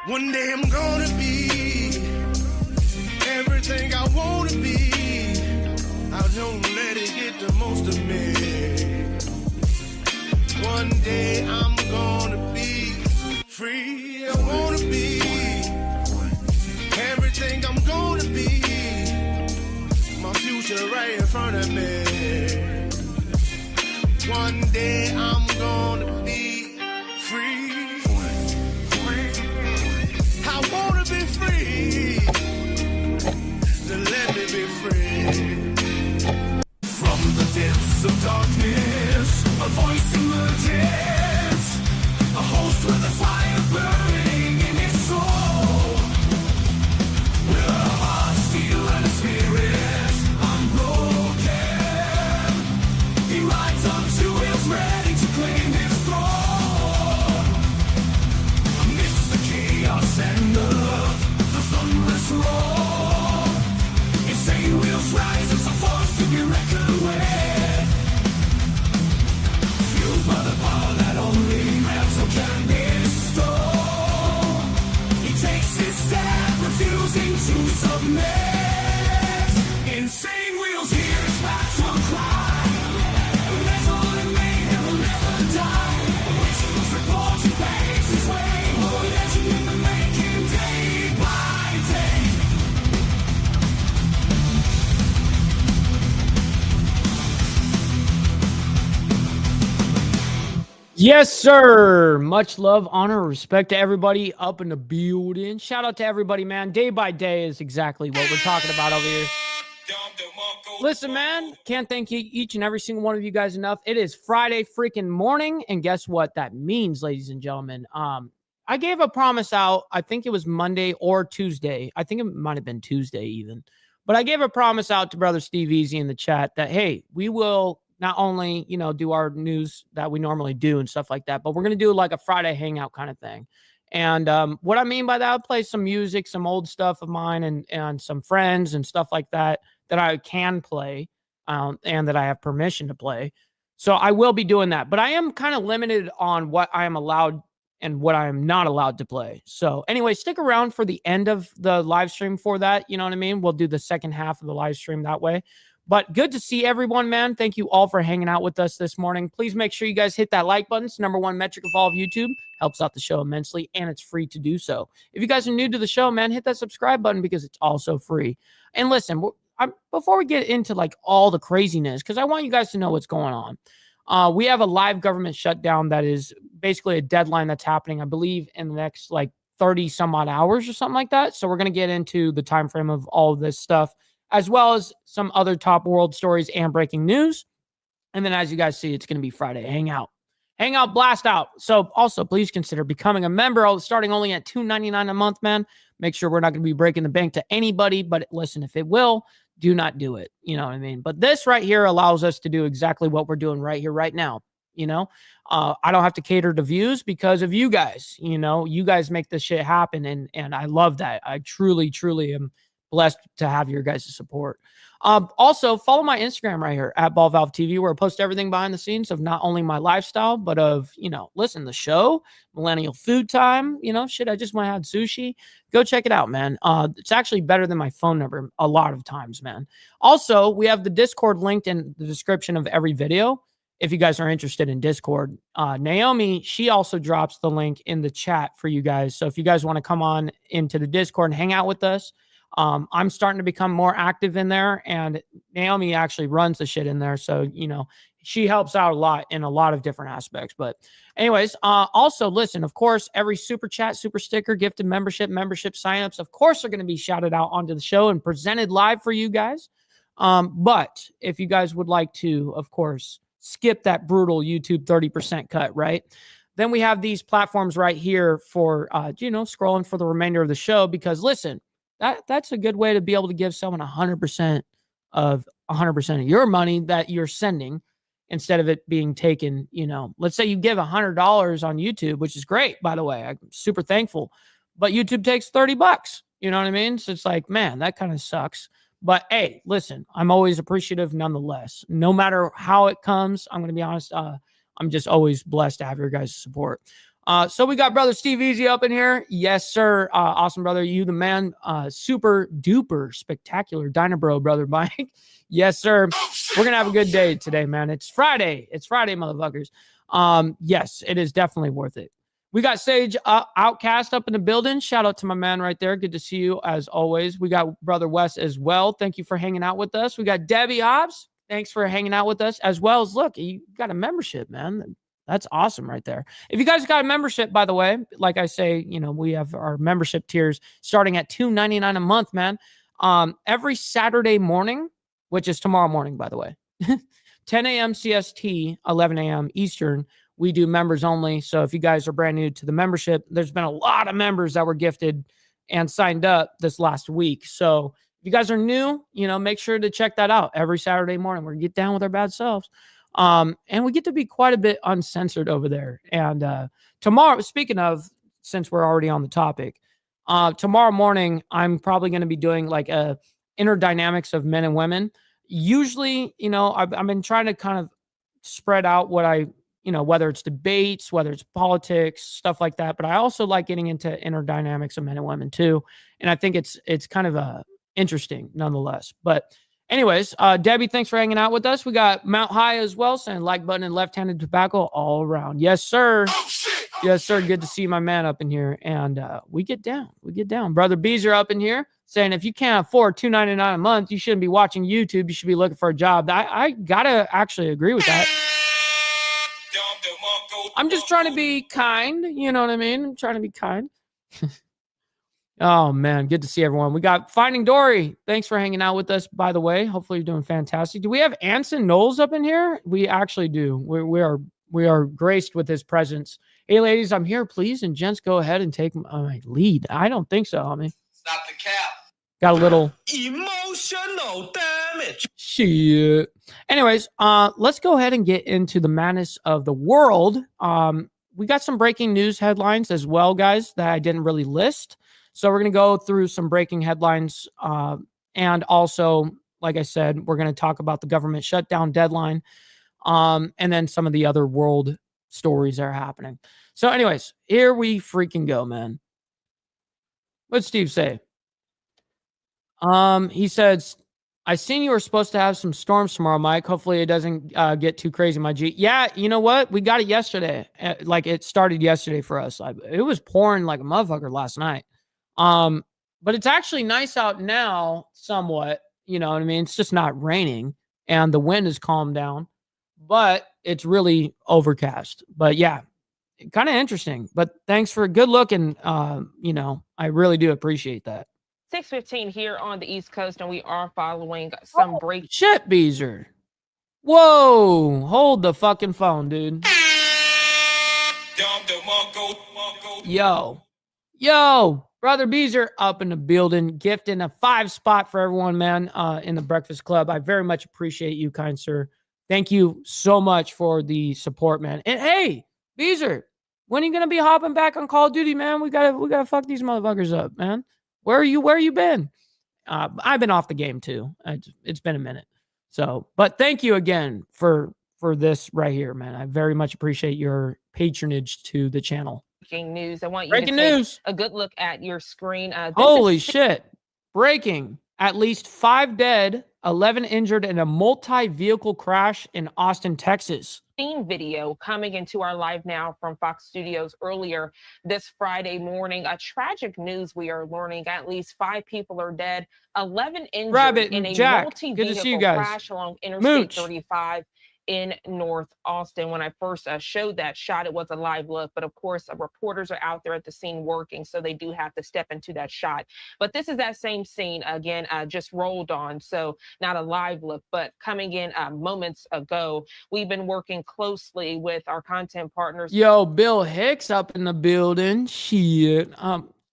One day I'm gonna be everything I wanna be. I don't let it get the most of me. One day I'm gonna be free. I wanna be everything I'm gonna be. My future right in front of me. One day I'm gonna be free. I wanna be free. So let me be free. From the depths of darkness, a voice emerges. A host with a fire burning in his soul. With a heart, steel, and a spirit unbroken. He rides on two wheels, ready to claim his throne. Amidst the chaos and the thunderous roar, insane wheels rise as a force to be reckoned with. Fueled by the power that only metal can bestow, he takes his stand, refusing to submit. Insane wheels hear his battle cry. Metal and mayhem will never die. Rituals report he paves his way. More legend in the making, day by day. Yes, sir. Much love, honor, respect to everybody up in the building. Shout out to everybody, man. Day by day is exactly what we're talking about over here. Listen, man, can't thank you, each and every single one of you guys enough. It is Friday freaking morning, and guess what that means, ladies and gentlemen? I gave a promise out. I think it was Monday or Tuesday. I think it might have been Tuesday even. But I gave a promise out to Brother Steve Easy in the chat that, hey, we will not only, do our news that we normally do and stuff like that, but we're going to do like a Friday hangout kind of thing. And what I mean by that, I'll play some music, some old stuff of mine and some friends and stuff like that I can play and that I have permission to play. So I will be doing that. But I am kind of limited on what I am allowed and what I am not allowed to play. So anyway, stick around for the end of the live stream for that. You know what I mean? We'll do the second half of the live stream that way. But good to see everyone, man. Thank you all for hanging out with us this morning. Please make sure you guys hit that like button. It's the #1 metric of all of YouTube. Helps out the show immensely, and it's free to do so. If you guys are new to the show, man, hit that subscribe button because it's also free. And listen, before we get into like all the craziness, because I want you guys to know what's going on. We have a live government shutdown that is basically a deadline that's happening, I believe, in the next like 30 some odd hours or something like that. So we're going to get into the time frame of all of this stuff, as well as some other top world stories and breaking news. And then as you guys see, it's going to be Friday Hangout. Hangout Blast Out. So also please consider becoming a member, starting only at $2.99 a month, man. Make sure we're not going to be breaking the bank to anybody, but listen, if it will, do not do it. You know what I mean? But this right here allows us to do exactly what we're doing right here, right now. I don't have to cater to views because of you guys. You guys make this shit happen. And I love that. I truly, truly am blessed to have your guys' support. Also, follow my Instagram right here at Ball Valve TV, where I post everything behind the scenes of not only my lifestyle, but of, listen, the show, Millennial Food Time, shit, I just went and had sushi. Go check it out, man. It's actually better than my phone number a lot of times, man. Also, we have the Discord linked in the description of every video. If you guys are interested in Discord, Naomi, she also drops the link in the chat for you guys. So if you guys want to come on into the Discord and hang out with us, I'm starting to become more active in there, and Naomi actually runs the shit in there. So, she helps out a lot in a lot of different aspects. But anyways, also listen, of course, every super chat, super sticker, gifted membership signups, of course, are going to be shouted out onto the show and presented live for you guys. But if you guys would like to, of course, skip that brutal YouTube 30% cut, right? Then we have these platforms right here for, scrolling for the remainder of the show, because listen, that's a good way to be able to give someone 100% of your money that you're sending, instead of it being taken. Let's say you give $100 on YouTube, which is great, by the way. I'm super thankful, but YouTube takes $30. You know what I mean? So it's like, man, that kind of sucks. But hey, listen, I'm always appreciative nonetheless. No matter how it comes, I'm going to be honest. I'm just always blessed to have your guys' support. So we got brother Steve Easy up in here. Yes, sir. Awesome, brother. You the man. Super duper spectacular Dynabro, brother Mike. Yes, sir. We're gonna have a good day today, man. It's Friday. It's Friday, motherfuckers. Yes, it is definitely worth it. We got Sage Outcast up in the building. Shout out to my man right there. Good to see you as always. We got brother Wes as well. Thank you for hanging out with us. We got Debbie Hobbs. Thanks for hanging out with us as well as look, you got a membership, man. That's awesome right there. If you guys got a membership, by the way, like I say, we have our membership tiers starting at $2.99 a month, man. Every Saturday morning, which is tomorrow morning, by the way, 10 a.m. CST, 11 a.m. Eastern, we do members only. So if you guys are brand new to the membership, there's been a lot of members that were gifted and signed up this last week. So if you guys are new, make sure to check that out every Saturday morning. We get down with our bad selves. And we get to be quite a bit uncensored over there. And tomorrow, speaking of, since we're already on the topic, tomorrow morning, I'm probably going to be doing like a inner dynamics of men and women. Usually, I've been trying to kind of spread out what whether it's debates, whether it's politics, stuff like that. But I also like getting into inner dynamics of men and women too. And I think it's kind of interesting nonetheless. But anyways, Debbie, thanks for hanging out with us. We got Mount High as well, saying like button and left-handed tobacco all around. Yes, sir. Yes, sir. Good to see my man up in here. And we get down. Brother Beezer up in here saying if you can't afford $2.99 a month, you shouldn't be watching YouTube. You should be looking for a job. I gotta actually agree with that. I'm just trying to be kind. You know what I mean? I'm trying to be kind. Oh, man. Good to see everyone. We got Finding Dory. Thanks for hanging out with us, by the way. Hopefully you're doing fantastic. Do we have Anson Knowles up in here? We actually do. We are graced with his presence. Hey, ladies, I'm here, please. And gents, go ahead and take my lead. I don't think so, homie. Stop the cap. Got a little emotional damage. Shit. Anyways, let's go ahead and get into the madness of the world. We got some breaking news headlines as well, guys, that I didn't really list. So we're going to go through some breaking headlines. And also, like I said, we're going to talk about the government shutdown deadline. And then some of the other world stories that are happening. So anyways, here we freaking go, man. What'd Steve say? He says, I seen you were supposed to have some storms tomorrow, Mike. Hopefully it doesn't get too crazy, my G. Yeah, you know what? We got it yesterday. Like it started yesterday for us. It was pouring like a motherfucker last night. But it's actually nice out now, somewhat. You know what I mean? It's just not raining, and the wind has calmed down, but it's really overcast. But yeah, kind of interesting. But thanks for a good look, and I really do appreciate that. 6:15 here on the East Coast, and we are following some break. Shit, Beezer. Whoa, hold the fucking phone, dude. Yo, brother Beezer up in the building, gifting a 5 spot for everyone, man, in the Breakfast Club. I very much appreciate you, kind sir. Thank you so much for the support, man. And hey, Beezer, when are you gonna be hopping back on Call of Duty, man? We gotta fuck these motherfuckers up, man. Where you been? I've been off the game too. It's been a minute. So, but thank you again for this right here, man. I very much appreciate your patronage to the channel. Breaking news. I want you Breaking to take news. a good look at your screen. Holy shit. Breaking. At least 5 dead, 11 injured in a multi-vehicle crash in Austin, Texas. Video coming into our live now from Fox Studios earlier this Friday morning. A tragic news we are learning. At least 5 people are dead, 11 injured in a multi-vehicle crash along Interstate 35 in North Austin. When I first showed that shot, it was a live look, but of course reporters are out there at the scene working, so they do have to step into that shot. But this is that same scene again, just rolled on, so not a live look, but coming in moments ago. We've been working closely with our content partners. Yo, Bill Hicks up in the building. Shit.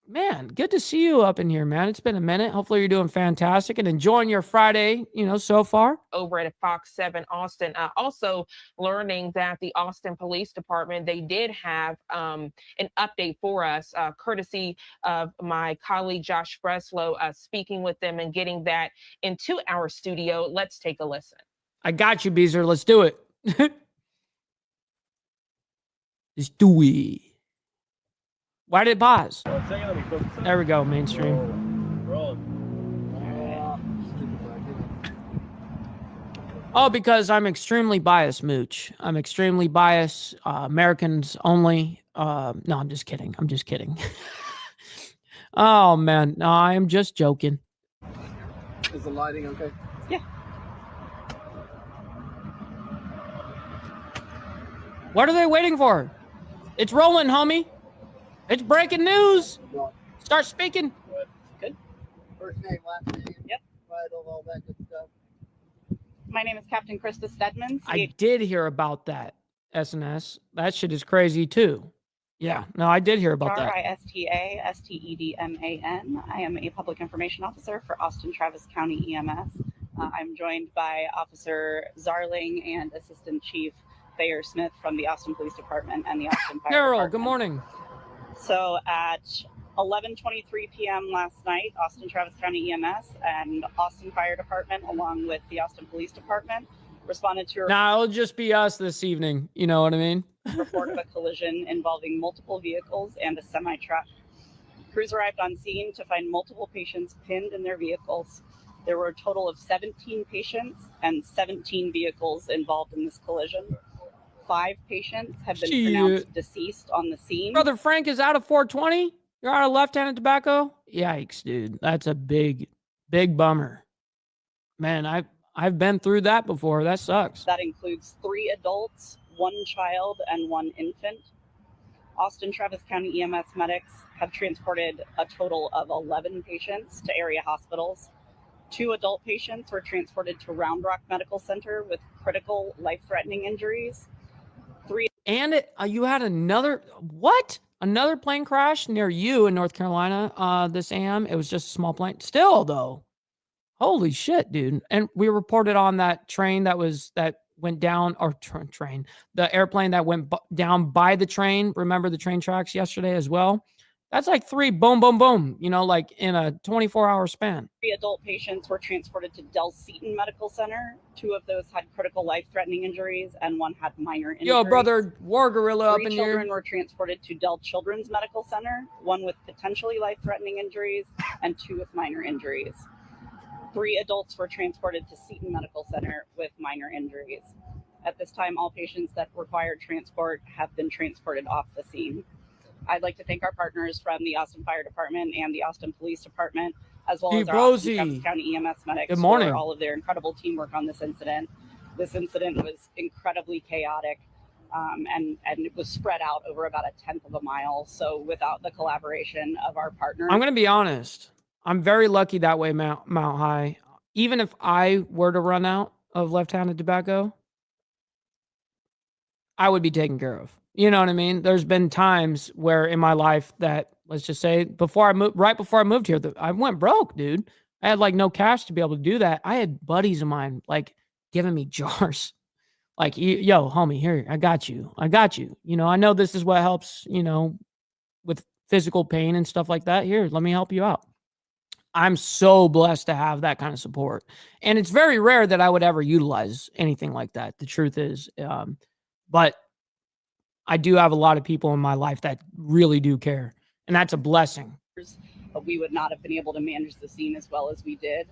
Man, good to see you up in here, man. It's been a minute. Hopefully you're doing fantastic and enjoying your Friday, so far. Over at Fox 7 Austin. Also learning that the Austin Police Department, they did have an update for us, courtesy of my colleague Josh Breslow, speaking with them and getting that into our studio. Let's take a listen. I got you, Beezer. Let's do it. Let's do it. Why did it pause? There we go, mainstream. Oh, because I'm extremely biased, Mooch. I'm extremely biased. Americans only. No, I'm just kidding. I'm just kidding. Oh, man. No, I'm just joking. Is the lighting okay? Yeah. What are they waiting for? It's rolling, homie. It's breaking news. Start speaking. Good. First name, last name. Yep. Title, all that good stuff. My name is Captain Krista Stedman. I did hear about that, SNS. That shit is crazy, too. Yeah, no, I did hear about that. ISTA-STEDMAN. I am a public information officer for Austin Travis County EMS. I'm joined by Officer Zarling and Assistant Chief Thayer Smith from the Austin Police Department and the Austin Fire Carol, Department. good morning. So at 11:23 p.m. last night, Austin Travis County EMS and Austin Fire Department, along with the Austin Police Department, responded to a Nah, it'll just be us this evening. You know what I mean? report of a collision involving multiple vehicles and a semi-truck. Crews arrived on scene to find multiple patients pinned in their vehicles. There were a total of 17 patients and 17 vehicles involved in this collision. 5 patients have been pronounced deceased on the scene. Brother Frank is out of 420? You're out of left-handed tobacco? Yikes, dude. That's a big, big bummer. Man, I've been through that before. That sucks. That includes 3 adults, 1 child, and 1 infant. Austin Travis County EMS medics have transported a total of 11 patients to area hospitals. 2 adult patients were transported to Round Rock Medical Center with critical life-threatening injuries. 3 And you had another plane crash near you in North Carolina this AM. It was just a small plane. Still, though, holy shit, dude. And we reported on that train that went down, or the airplane that went down by the train. Remember the train tracks yesterday as well? That's like 3 boom, boom, boom, like in a 24-hour span. 3 adult patients were transported to Del Seaton Medical Center. 2 of those had critical life-threatening injuries, and 1 had minor injuries. Yo, brother, War Gorilla up in 3 here. children were transported to Del Children's Medical Center, 1 with potentially life-threatening injuries, and 2 with minor injuries. 3 adults were transported to Seton Medical Center with minor injuries. At this time, all patients that required transport have been transported off the scene. I'd like to thank our partners from the Austin Fire Department and the Austin Police Department, as well as our Austin Travis County EMS medics for all of their incredible teamwork on this incident. This incident was incredibly chaotic, and it was spread out over about 1/10 of a mile. So without the collaboration of our partners... I'm going to be honest. I'm very lucky that way, Mount High. Even if I were to run out of left-handed tobacco, I would be taken care of. You know what I mean? There's been times where in my life that, let's just say, right before I moved here, I went broke, dude. I had like no cash to be able to do that. I had buddies of mine like giving me jars. Like, yo, homie, here, I got you. I know this is what helps, with physical pain and stuff like that. Here, let me help you out. I'm so blessed to have that kind of support. And it's very rare that I would ever utilize anything like that. The truth is, but I do have a lot of people in my life that really do care. And that's a blessing. We would not have been able to manage the scene as well as we did.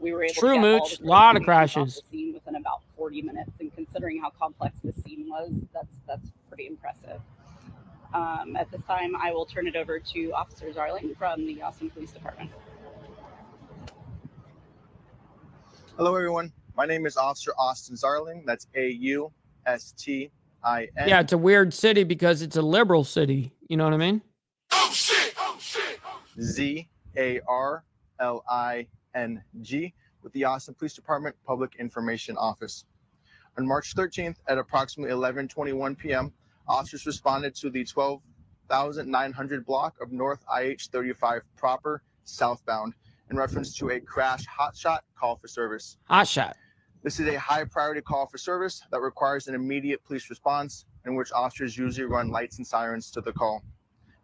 We were able to get Mooch, a lot of crashes off the scene within about 40 minutes. And considering how complex this scene was, that's pretty impressive. At this time, I will turn it over to Officer Zarling from the Austin Police Department. Hello, everyone. My name is Officer Austin Zarling. That's AUSTIN. Yeah, it's a weird city because it's a liberal city. You know what I mean? Oh shit! Oh shit! ZARLING with the Austin Police Department Public Information Office. On March 13th at approximately 11:21 p.m., officers responded to the 12,900 block of North IH-35 proper southbound in reference to a crash hotshot call for service. Hotshot. This is a high priority call for service that requires an immediate police response, in which officers usually run lights and sirens to the call.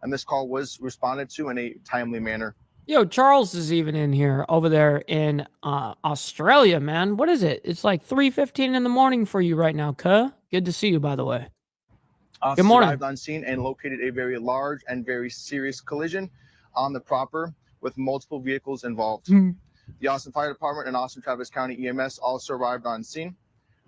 And this call was responded to in a timely manner. Yo, Charles is even in here over there in Australia, man. What is it? It's like 3:15 in the morning for you right now, cuh. Good to see you, by the way. Officers Good morning. arrived on scene and located a very large and very serious collision on the proper with multiple vehicles involved. The Austin Fire Department and Austin Travis County EMS also arrived on scene.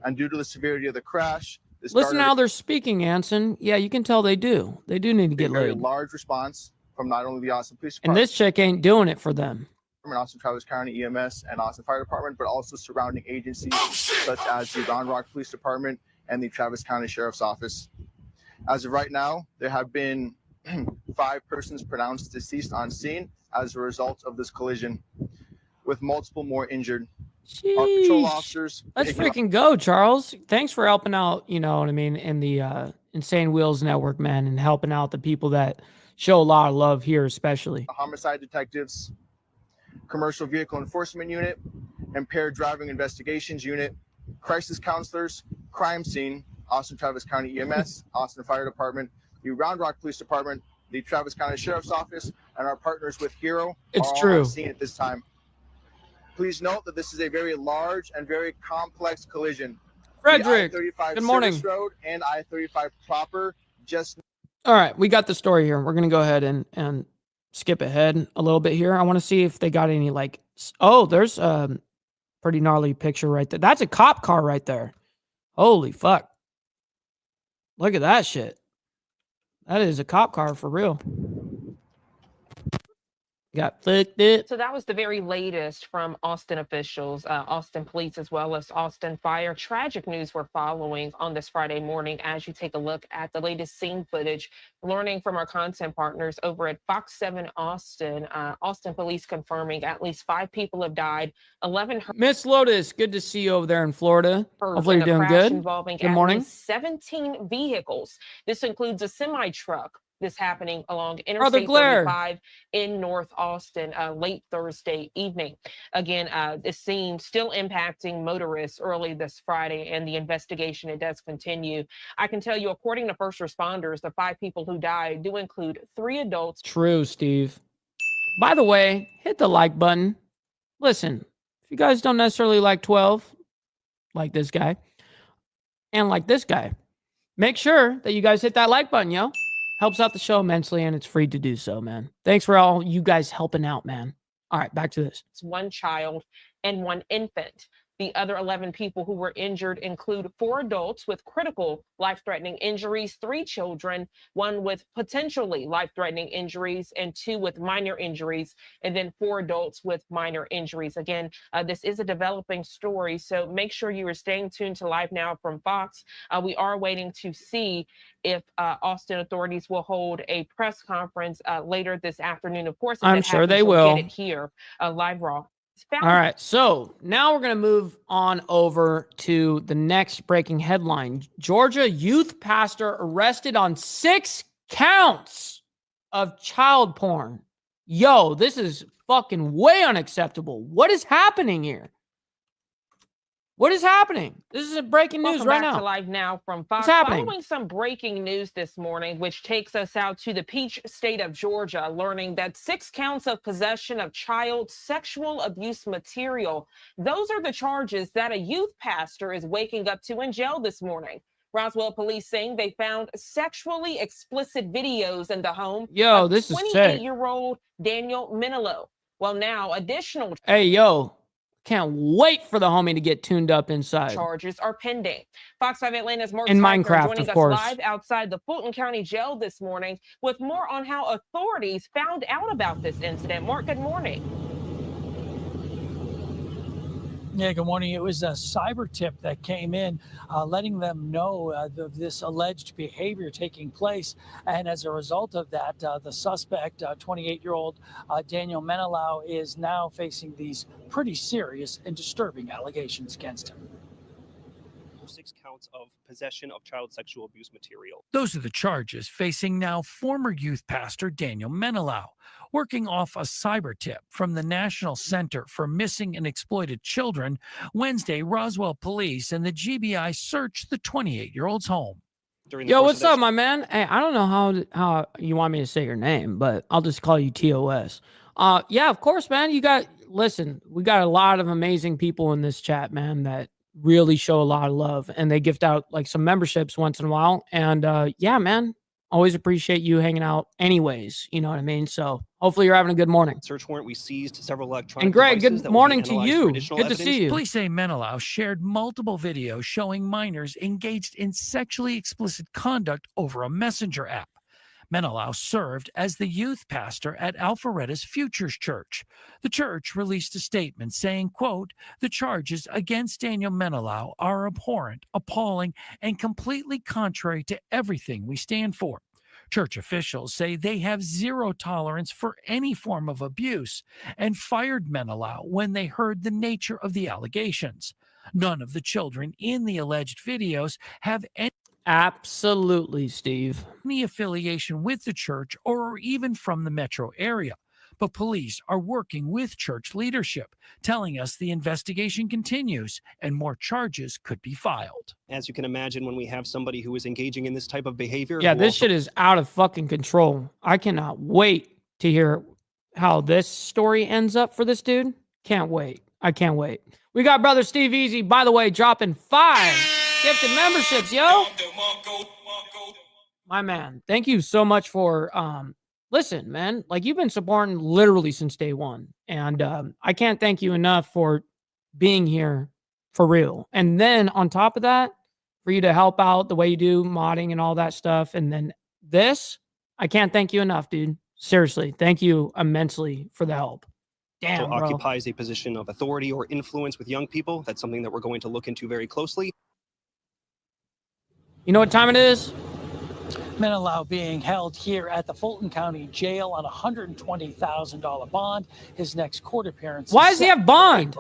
And due to the severity of the crash, listen how they're speaking, Anson. Yeah, you can tell they do. They do need to get laid. A large response from not only the Austin Police Department. And this chick ain't doing it for them. Austin Travis County EMS and Austin Fire Department, but also surrounding agencies such as the Round Rock Police Department and the Travis County Sheriff's Office. As of right now, there have been 5 persons pronounced deceased on scene as a result of this collision, with multiple more injured. Sheesh. Our patrol officers. Let's freaking go, Charles. Thanks for helping out, you know what I mean, in the Insane Wheels Network, man, and helping out the people that show a lot of love here, especially. Homicide detectives, commercial vehicle enforcement unit, impaired driving investigations unit, crisis counselors, crime scene, Austin Travis County EMS, Austin Fire Department, the Round Rock Police Department, the Travis County Sheriff's Office, and our partners with Hero it's are true. all on scene at this time. Please note that this is a very large and very complex collision. Frederick, good morning. Service Road and I-35 proper just. All right, we got the story here. We're going to go ahead and skip ahead a little bit here. I want to see if they got any like, oh, there's a pretty gnarly picture right there. That's a cop car right there. Holy fuck. Look at that shit. That is a cop car for real. Got flicked it. So that was the very latest from Austin officials, Austin police, as well as Austin Fire. Tragic news we're following on this Friday morning as you take a look at the latest scene footage, learning from our content partners over at Fox 7 Austin. Austin police confirming at least 5 people have died, 11 hurt. Miss Lotus, good to see you over there in Florida. Hopefully you're doing good. Involving good morning. 17 vehicles. This includes a semi-truck. This happening along Interstate 35 in North Austin late Thursday evening. Again, this scene still impacting motorists early this Friday, and the investigation, it does continue. I can tell you, according to first responders, the 5 people who died do include 3 adults. True, Steve. By the way, hit the like button. Listen, if you guys don't necessarily like 12, like this guy, and like this guy, make sure that you guys hit that like button, yo. Helps out the show immensely, and it's free to do so, man. Thanks for all you guys helping out, man. All right, back to this. It's 1 child and 1 infant. The other 11 people who were injured include 4 adults with critical life-threatening injuries, 3 children, 1 with potentially life-threatening injuries, and 2 with minor injuries, and then 4 adults with minor injuries. Again, this is a developing story, so make sure you are staying tuned to Live Now from Fox. We are waiting to see if Austin authorities will hold a press conference later this afternoon. Of course, if I'm sure they will. Get it here, Live Raw. All right, so now we're going to move on over to the next breaking headline. Georgia youth pastor arrested on 6 counts of child porn. Yo, this is fucking way unacceptable. What is happening here? What is happening? This is breaking news right now. Welcome back to Live Now from Fox. What's happening? Following some breaking news this morning, which takes us out to the Peach State of Georgia, learning that 6 counts of possession of child sexual abuse material. Those are the charges that a youth pastor is waking up to in jail this morning. Roswell police saying they found sexually explicit videos in the home of this is 28-year-old Daniel Menilo. Well, now additional. Hey, yo. Can't wait for the homie to get tuned up inside. Charges are pending. Fox 5 Atlanta's Mark in Minecraft, joining of course. us live outside the Fulton County Jail this morning with more on how authorities found out about this incident. Mark, good morning. Yeah, good morning. It was a cyber tip that came in letting them know of this alleged behavior taking place. And as a result of that, the suspect, 28-year-old Daniel Menilo, is now facing these pretty serious and disturbing allegations against him. 6 counts of possession of child sexual abuse material. Those are the charges facing now former youth pastor Daniel Menilo, working off a cyber tip from the National Center for Missing and Exploited Children. Wednesday, Roswell police and the GBI searched the 28-year-old's home. Yo, what's up, my man? Hey, I don't know how you want me to say your name, but I'll just call you TOS. Yeah, of course, man. Listen, we got a lot of amazing people in this chat, man, that really show a lot of love, and they gift out like some memberships once in a while. And yeah, man, always appreciate you hanging out anyways. You know what I mean? So hopefully you're having a good morning. Search warrant, we seized several electronic And Greg, devices good that will be morning to analyzed for you. additional Good to evidence. see you. Police say Menelaus shared multiple videos showing minors engaged in sexually explicit conduct over a messenger app. Menelaus served as the youth pastor at Alpharetta's Futures Church. The church released a statement saying, quote, "The charges against Daniel Menelaus are abhorrent, appalling, and completely contrary to everything we stand for." Church officials say they have zero tolerance for any form of abuse and fired Menelaus when they heard the nature of the allegations. None of the children in the alleged videos have Absolutely, Steve. any affiliation with the church or even from the metro area. But police are working with church leadership, telling us the investigation continues and more charges could be filed. As you can imagine, when we have somebody who is engaging in this type of behavior. Yeah, who this also- shit is out of fucking control. I cannot wait to hear how this story ends up for this dude. Can't wait. I can't wait. We got brother Steve Easy, by the way, dropping 5 gifted memberships, yo. My man, thank you so much for listen, man, like you've been supporting literally since day one, and I can't thank you enough for being here for real. And then on top of that, for you to help out the way you do modding and all that stuff, and then this, I can't thank you enough, dude. Seriously, thank you immensely for the help. Damn, bro. occupies a position of authority or influence with young people. That's something that we're going to look into very closely. You know what time it is? Menelaus being held here at the Fulton County Jail on a $120,000 bond. His next court appearance. Why does he have bond?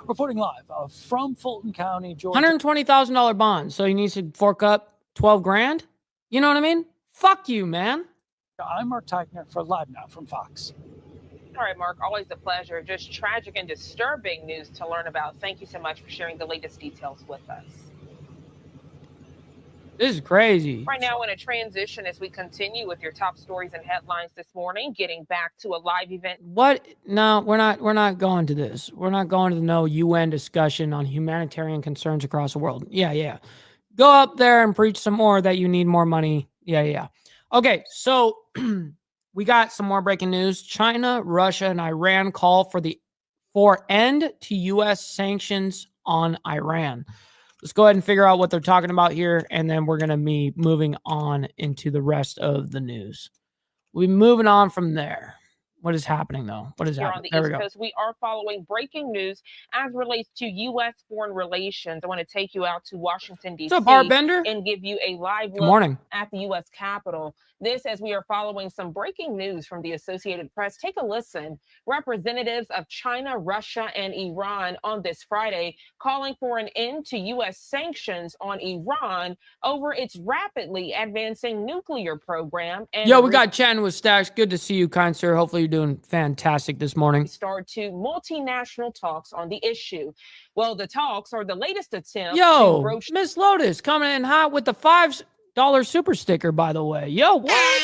Reporting live from Fulton County, Georgia. $120,000 bond. So he needs to fork up 12 grand? You know what I mean? Fuck you, man. I'm Mark Teichner for Live Now from Fox. All right, Mark, always a pleasure. Just tragic and disturbing news to learn about. Thank you so much for sharing the latest details with us. This is crazy. Right now, in a transition as we continue with your top stories and headlines this morning, getting back to a live event. What? No, we're not going to this. We're not going to no UN discussion on humanitarian concerns across the world. Yeah. Go up there and preach some more that you need more money. Yeah. Okay, so we got some more breaking news. China, Russia, and Iran call for end to U.S. sanctions on Iran. Let's go ahead and figure out what they're talking about here, and then we're going to be moving on into the rest of the news. We'll be moving on from there. What is happening, though? What is happening? Here on the East Coast, we are following breaking news as relates to U.S. foreign relations. I want to take you out to Washington, D.C. What's up, Art Bender? And give you a live Good look morning. at the U.S. Capitol. This as we are following some breaking news from the Associated Press. Take a listen. Representatives of China, Russia, and Iran on this Friday calling for an end to U.S. sanctions on Iran over its rapidly advancing nuclear program. And Yo, we got Chen with Stacks. Good to see you, kind sir. Hopefully you're doing fantastic this morning. Start to multinational talks on the issue. Well, the talks are the latest attempt to Yo, broach. Miss Lotus coming in hot with the $5 super sticker, by the way. Yo, what?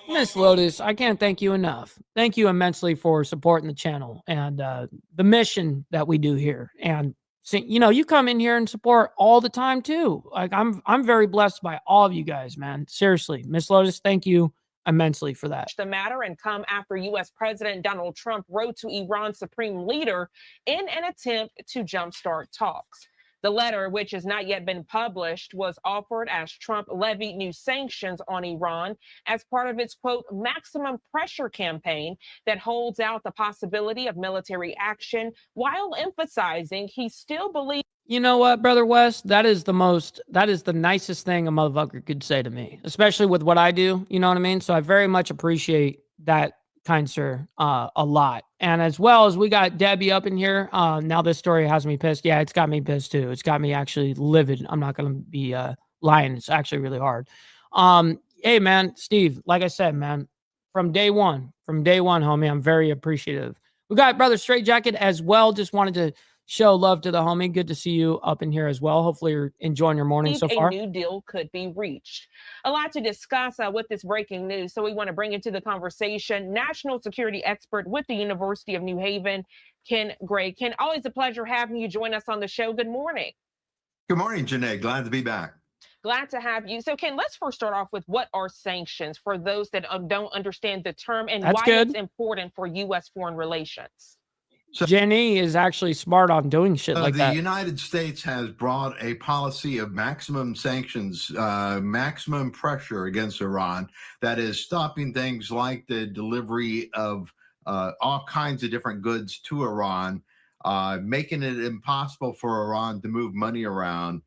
Miss Lotus, I can't thank you enough. Thank you immensely for supporting the channel and the mission that we do here. And you come in here and support all the time too. Like I'm very blessed by all of you guys, man. Seriously, Miss Lotus, thank you immensely for that. The matter and come after U.S. President Donald Trump wrote to Iran's supreme leader in an attempt to jumpstart talks. The letter, which has not yet been published, was offered as Trump levied new sanctions on Iran as part of its, quote, maximum pressure campaign that holds out the possibility of military action while emphasizing he still believes. You know what, Brother West? That is the nicest thing a motherfucker could say to me, especially with what I do. You know what I mean? So I very much appreciate that, kind sir, a lot. And as well as we got Debbie up in here. Now this story has me pissed. Yeah, it's got me pissed too. It's got me actually livid. I'm not going to be lying. It's actually really hard. Hey, man, Steve, like I said, man, from day one, homie, I'm very appreciative. We got Brother Straight Jacket as well. Just wanted to show love to the homie. Good to see you up in here as well. Hopefully you're enjoying your morning so far. A new deal could be reached. A lot to discuss with this breaking news. So we want to bring into the conversation national security expert with the University of New Haven, Ken Gray. Ken, always a pleasure having you join us on the show. Good morning. Good morning, Janae. Glad to be back. Glad to have you. So, Ken, let's first start off with what are sanctions for those that don't understand the term and why it's important for U.S. foreign relations. So, Jenny is actually smart on doing shit like that. The United States has brought a policy of maximum sanctions, maximum pressure against Iran that is stopping things like the delivery of all kinds of different goods to Iran, making it impossible for Iran to move money around.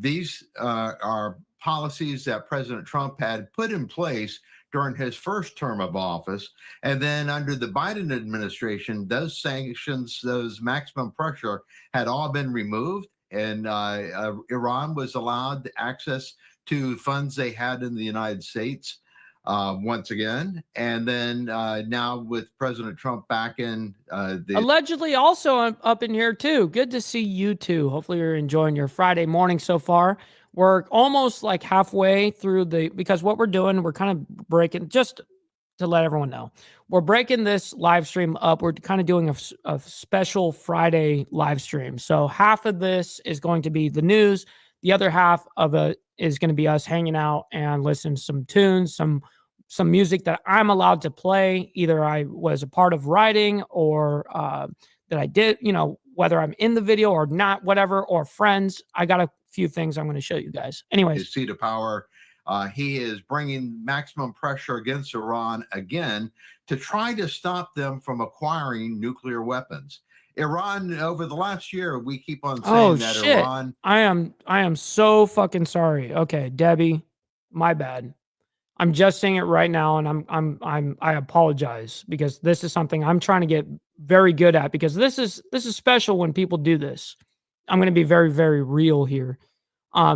These are policies that President Trump had put in place during his first term of office. And then under the Biden administration, those sanctions, those maximum pressure had all been removed. And Iran was allowed access to funds they had in the United States once again. And then now with President Trump back in allegedly also up in here too. Good to see you too. Hopefully you're enjoying your Friday morning so far. We're almost like halfway through because what we're doing, we're kind of breaking, just to let everyone know, we're breaking this live stream up. We're kind of doing a special Friday live stream. So half of this is going to be the news. The other half of it is going to be us hanging out and listening to some tunes, some music that I'm allowed to play. Either I was a part of writing or that I did, whether I'm in the video or not, whatever, or friends. I got a few things I'm going to show you guys. Anyways. His seat of power. He is bringing maximum pressure against Iran again to try to stop them from acquiring nuclear weapons. Iran, over the last year, we keep on saying that shit. Iran. I am so fucking sorry. Okay, Debbie, my bad. I'm just saying it right now, and I apologize because this is something I'm trying to get very good at because this is special when people do this. I'm going to be very, very real here,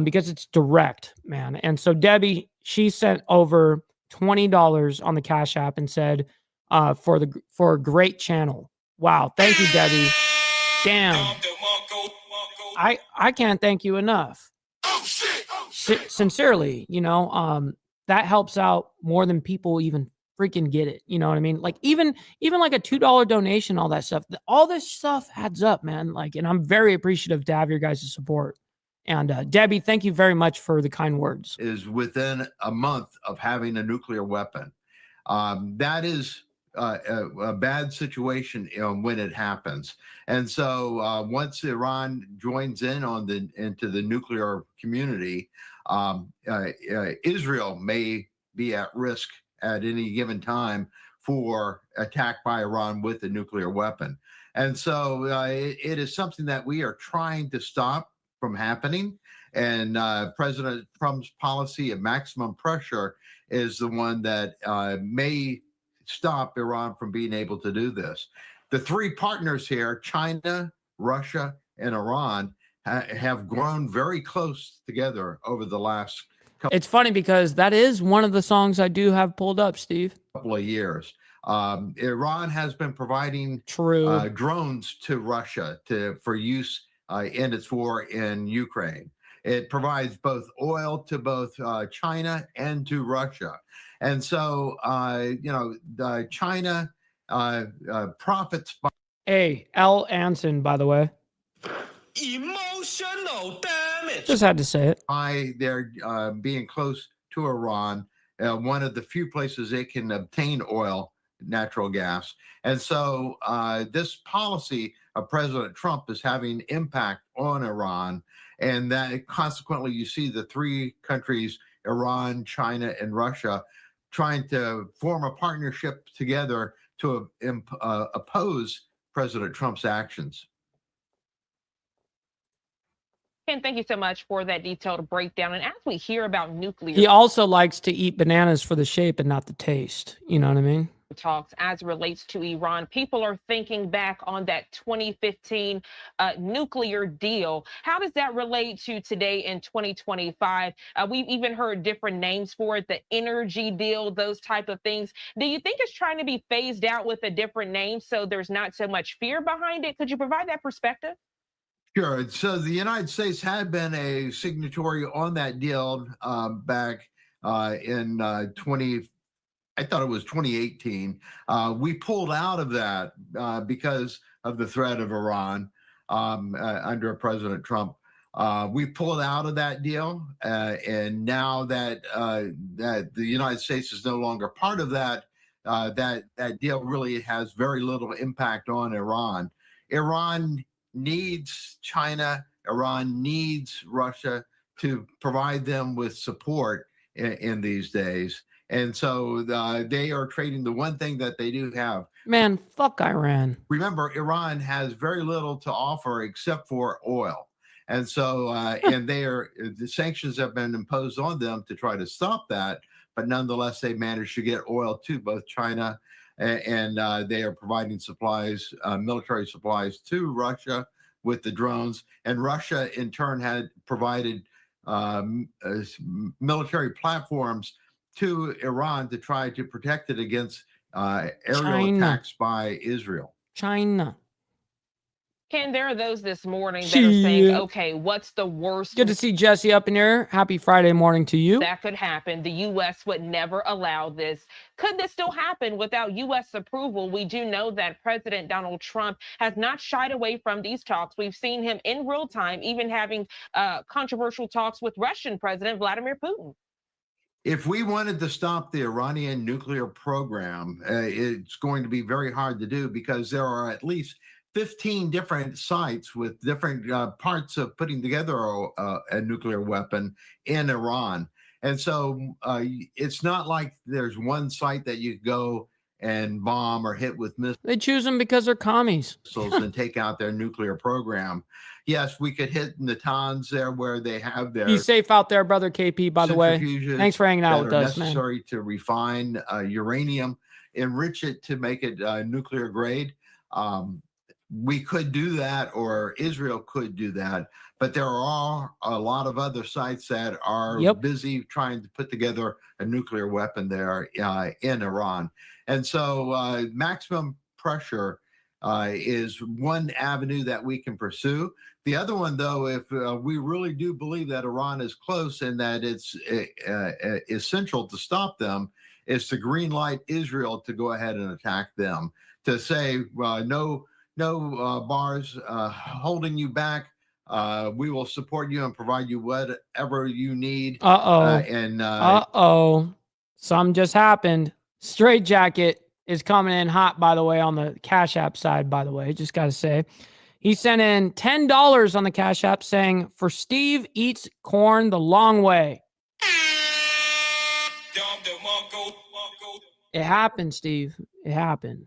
because it's direct, man. And so Debbie, she sent over $20 on the Cash App and said, for a great channel. Wow, thank you, Debbie. Damn, I can't thank you enough. Sincerely, that helps out more than people even freaking get it. You know what I mean? Like even like a $2 donation, all that stuff, all this stuff adds up, man. Like, and I'm very appreciative to have your guys' support. And Debbie, thank you very much for the kind words. Is within a month of having a nuclear weapon. That is a bad situation when it happens. And so once Iran joins in into the nuclear community, Israel may be at risk at any given time for attack by Iran with a nuclear weapon. And so it is something that we are trying to stop from happening. And President Trump's policy of maximum pressure is the one that may stop Iran from being able to do this. The three partners here, China, Russia, and Iran, have grown very close together over the last couple. It's funny because that is one of the songs I do have pulled up, Steve. Couple of years. Iran has been providing drones to Russia for use in its war in Ukraine. It provides both oil to both China and to Russia. And so, China profits by. Hey, L. Anson, by the way. Emotional damage. Just had to say it. By their being close to Iran, one of the few places they can obtain oil, natural gas. And so this policy of President Trump is having impact on Iran. And that consequently, you see the three countries, Iran, China, and Russia, trying to form a partnership together to oppose President Trump's actions. Ken, thank you so much for that detailed breakdown. And as we hear about nuclear, he also likes to eat bananas for the shape and not the taste. You know what I mean? Talks as it relates to Iran, people are thinking back on that 2015 nuclear deal. How does that relate to today in 2025? We've even heard different names for it, the energy deal, those type of things. Do you think it's trying to be phased out with a different name so there's not so much fear behind it? Could you provide that perspective? Sure. So the United States had been a signatory on that deal back in 2015. I thought it was 2018. We pulled out of that because of the threat of Iran under President Trump. We pulled out of that deal, and now that that the United States is no longer part of that, that deal really has very little impact on Iran. Iran needs China. Iran needs Russia to provide them with support in these days. And so they are trading the one thing that they do have. Man, fuck Iran. Remember, Iran has very little to offer except for oil. And so, and the sanctions have been imposed on them to try to stop that. But nonetheless, they managed to get oil to both China and they are providing supplies, military supplies to Russia with the drones. And Russia, in turn, had provided military platforms to Iran to try to protect it against aerial attacks by Israel. China. Ken, there are those this morning that are saying, okay, what's the worst? Good to see Jesse up in here. Happy Friday morning to you. That could happen. The U.S. would never allow this. Could this still happen without U.S. approval? We do know that President Donald Trump has not shied away from these talks. We've seen him in real time, even having controversial talks with Russian President Vladimir Putin. If we wanted to stop the Iranian nuclear program, it's going to be very hard to do because there are at least 15 different sites with different parts of putting together a nuclear weapon in Iran. And so it's not like there's one site that you go and bomb or hit with missiles. They choose them because they're commies. And take out their nuclear program. Yes, we could hit Natanz there where they have their... Be safe out there, brother KP, by the way. Thanks for hanging out with us, man. Necessary to refine uranium, enrich it to make it nuclear grade. We could do that, or Israel could do that, but there are a lot of other sites that are busy trying to put together a nuclear weapon there in Iran. And so maximum pressure is one avenue that we can pursue. The other one, though, if we really do believe that Iran is close and that it's essential to stop them, is to green light Israel to go ahead and attack them, to say no bars holding you back. We will support you and provide you whatever you need. Something just happened. Straight Jacket is coming in hot, by the way, on the Cash App side, by the way. Just got to say. He sent in $10 on the Cash App saying, for Steve eats corn the long way. It happened, Steve. It happened.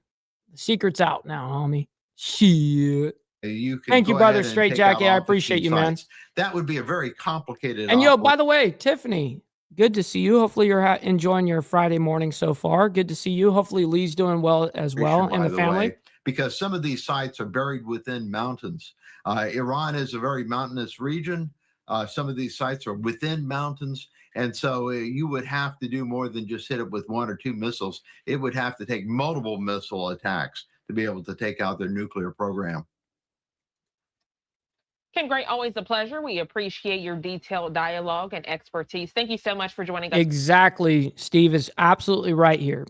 The secret's out now, homie. Shit. Thank you, brother Straight Jacket. I appreciate you, man. That would be a very complicated. And yo, by the way, Tiffany, good to see you. Hopefully you're enjoying your Friday morning so far. Good to see you. Hopefully Lee's doing well as well, and the family. Because some of these sites are buried within mountains. Iran is a very mountainous region. Some of these sites are within mountains. And so you would have to do more than just hit it with one or two missiles. It would have to take multiple missile attacks to be able to take out their nuclear program. Ken Gray, always a pleasure. We appreciate your detailed dialogue and expertise. Thank you so much for joining us. Exactly. Steve is absolutely right here.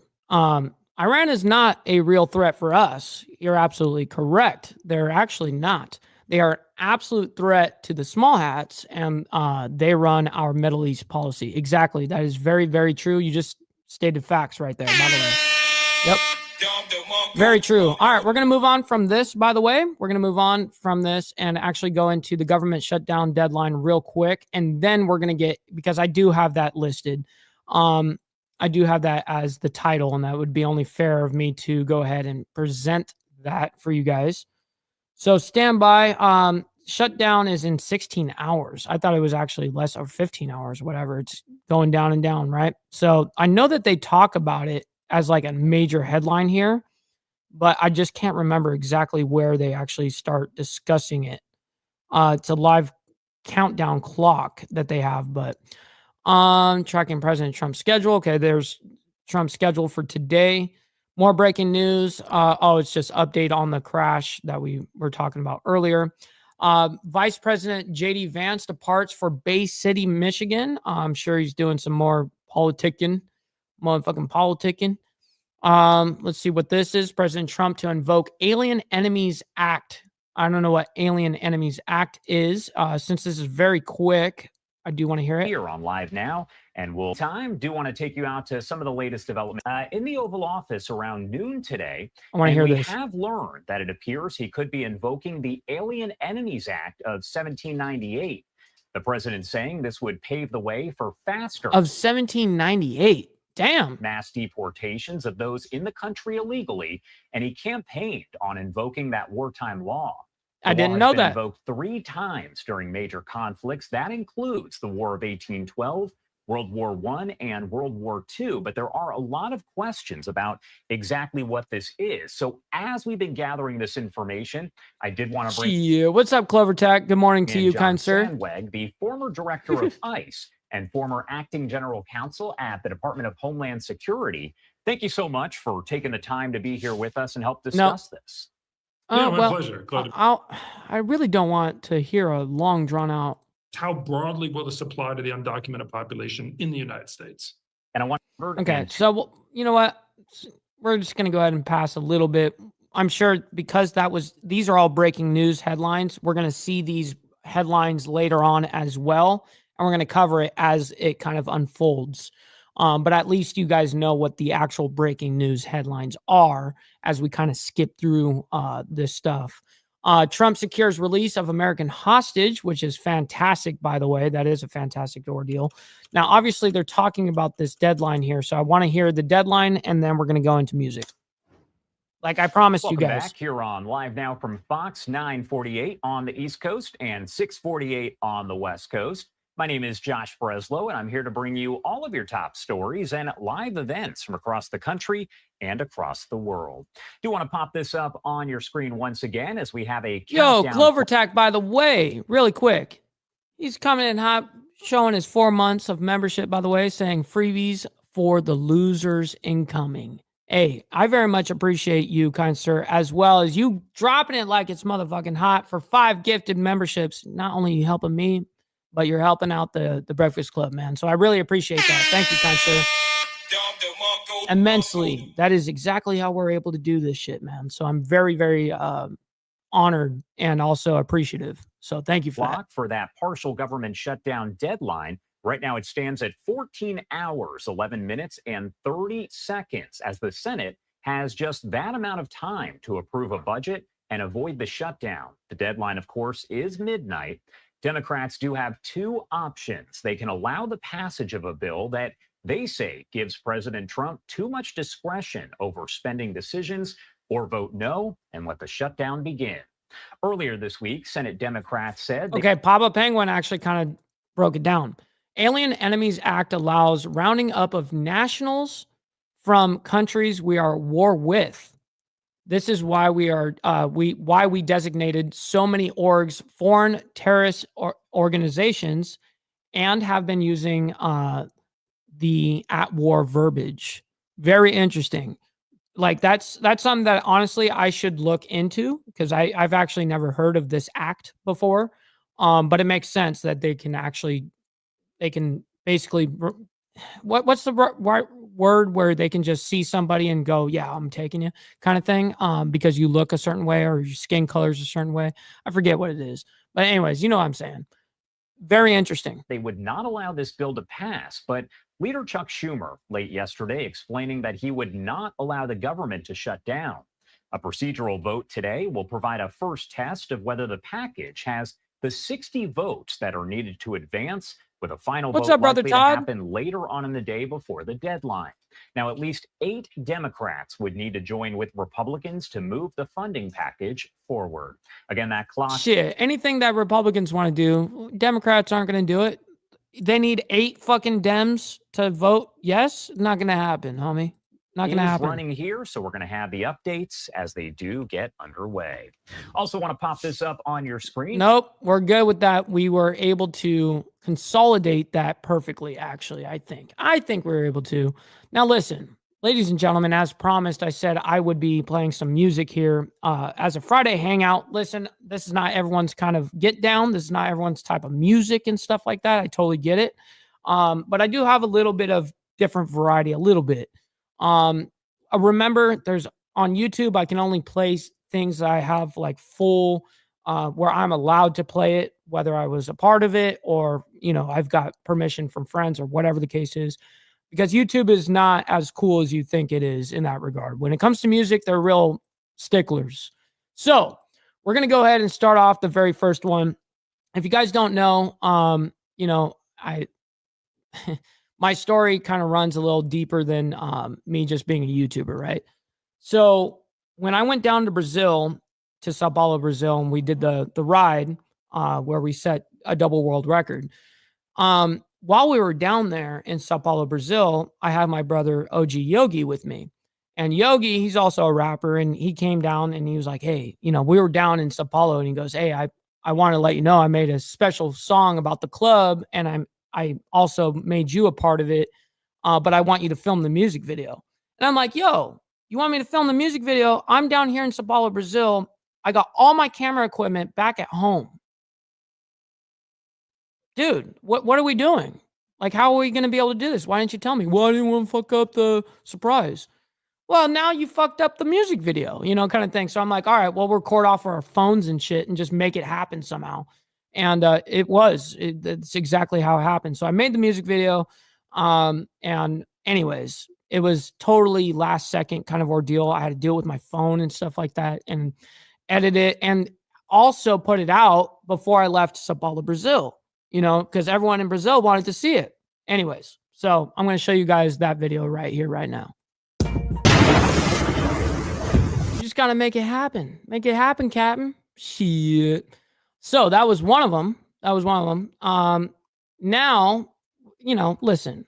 Iran is not a real threat for us. You're absolutely correct. They're actually not. They are an absolute threat to the small hats, and they run our Middle East policy. Exactly. That is very, very true. You just stated facts right there, by the way. Yep. Very true. All right, we're going to move on from this, by the way. We're going to move on from this and actually go into the government shutdown deadline real quick. And then we're going to get, because I do have that listed. I do have that as the title, and that would be only fair of me to go ahead and present that for you guys. So stand by. Shutdown is in 16 hours. I thought it was actually less, or 15 hours, whatever. It's going down and down, right? So I know that they talk about it as like a major headline here, but I just can't remember exactly where they actually start discussing it. It's a live countdown clock that they have, but tracking President Trump's schedule. Okay, there's Trump's schedule for today. More breaking news. It's just update on the crash that we were talking about earlier. Vice President J.D. Vance departs for Bay City, Michigan. I'm sure he's doing some more politicking motherfucking politicking. Let's see what this is. President Trump to invoke Alien Enemies Act. I don't know what Alien Enemies Act is. Since this is very quick, I do want to hear it. Here on Live Now, and we'll do want to take you out to some of the latest developments in the Oval Office around noon today. I want to hear this. We have learned that it appears he could be invoking the Alien Enemies Act of 1798. The president saying this would pave the way for faster of 1798. Damn. Mass deportations of those in the country illegally, and he campaigned on invoking that wartime law. I didn't know that. Invoked 3 times during major conflicts. That includes the War of 1812, World War I, and World War II. But there are a lot of questions about exactly what this is. So as we've been gathering this information, I did want to bring... Yeah, what's up, Clover Tech? Good morning to you, John kind sir. Sandweg, the former director of ICE and former acting general counsel at the Department of Homeland Security. Thank you so much for taking the time to be here with us and help discuss this. Yeah, my pleasure. Glad I really don't want to hear a long, drawn out. How broadly will this apply to the undocumented population in the United States? And I want okay, so you know what? We're just going to go ahead and pass a little bit. I'm sure because these are all breaking news headlines. We're going to see these headlines later on as well. And we're going to cover it as it kind of unfolds. But at least you guys know what the actual breaking news headlines are as we kind of skip through this stuff. Trump secures release of American hostage, which is fantastic, by the way. That is a fantastic ordeal. Now, obviously, they're talking about this deadline here. So I want to hear the deadline, and then we're going to go into music. Like I promised you guys. Back here on Live Now from Fox, 9:48 on the East Coast and 6:48 on the West Coast. My name is Josh Breslow, and I'm here to bring you all of your top stories and live events from across the country and across the world. Do want to pop this up on your screen once again as we have a countdown. Yo, Clover Tech, by the way, really quick. He's coming in hot, showing his 4 months of membership, by the way, saying freebies for the losers incoming. Hey, I very much appreciate you, kind sir, as well as you dropping it like it's motherfucking hot for 5 gifted memberships. Not only you helping me, but you're helping out the Breakfast Club, man. So I really appreciate that. Thank you, kind sir. Immensely. That is exactly how we're able to do this shit, man. So I'm very, very honored and also appreciative. So thank you for that. For that partial government shutdown deadline. Right now it stands at 14 hours, 11 minutes, and 30 seconds as the Senate has just that amount of time to approve a budget and avoid the shutdown. The deadline, of course, is midnight. Democrats do have 2 options. They can allow the passage of a bill that they say gives President Trump too much discretion over spending decisions, or vote no and let the shutdown begin. Earlier this week, Senate Democrats said... Okay, Papa Penguin actually kind of broke it down. Alien Enemies Act allows rounding up of nationals from countries we are at war with. This is why we designated so many orgs, foreign terrorist organizations, and have been using the at war verbiage. Very interesting. Like that's something that honestly I should look into because I've actually never heard of this act before. But it makes sense that they can basically what's the word where they can just see somebody and go, yeah, I'm taking you kind of thing, because you look a certain way or your skin color's a certain way. I forget what it is. But anyways, you know what I'm saying. Very interesting. They would not allow this bill to pass, but Leader Chuck Schumer late yesterday explaining that he would not allow the government to shut down. A procedural vote today will provide a first test of whether the package has the 60 votes that are needed to advance, with a final vote likely to happen later on in the day before the deadline. Now, at least 8 Democrats would need to join with Republicans to move the funding package forward. Again, that clock... Shit, anything that Republicans want to do, Democrats aren't going to do it. They need 8 fucking Dems to vote yes? Not going to happen, homie. Not going to happen. Running here, so we're going to have the updates as they do get underway. Also want to pop this up on your screen. Nope, we're good with that. We were able to consolidate that perfectly, actually, I think. We were able to. Now, listen, ladies and gentlemen, as promised, I said I would be playing some music here as a Friday hangout. Listen, this is not everyone's kind of get down. This is not everyone's type of music and stuff like that. I totally get it. But I do have a little bit of different variety a little bit. Remember, there's on YouTube, I can only play things that I have like full, where I'm allowed to play it, whether I was a part of it or, you know, I've got permission from friends or whatever the case is, because YouTube is not as cool as you think it is in that regard. When it comes to music, they're real sticklers. So we're going to go ahead and start off the very first one. If you guys don't know, you know, my story kind of runs a little deeper than me just being a YouTuber, right? So when I went down to Brazil, to Sao Paulo, Brazil, and we did the ride where we set a double world record. While we were down there in Sao Paulo, Brazil, I had my brother OG Yogi with me. And Yogi, he's also a rapper, and he came down and he was like, hey, you know, we were down in Sao Paulo, and he goes, hey, I want to let you know I made a special song about the club, and I also made you a part of it, but I want you to film the music video. And I'm like, yo, you want me to film the music video? I'm down here in Sao Paulo, Brazil. I got all my camera equipment back at home. Dude, what are we doing? Like, how are we going to be able to do this? Why didn't you tell me? Well, I didn't want to fuck up the surprise. Well, now you fucked up the music video, you know, kind of thing. So I'm like, all right, we'll record off our phones and shit and just make it happen somehow. And it's exactly how it happened. So I made the music video. And anyways, it was totally last second kind of ordeal. I had to deal with my phone and stuff like that and edit it and also put it out before I left Sao Paulo, Brazil, you know, because everyone in Brazil wanted to see it. Anyways, so I'm going to show you guys that video right here, right now. You just got to make it happen. Make it happen, Captain. Shit. So that was one of them. Now, you know, listen,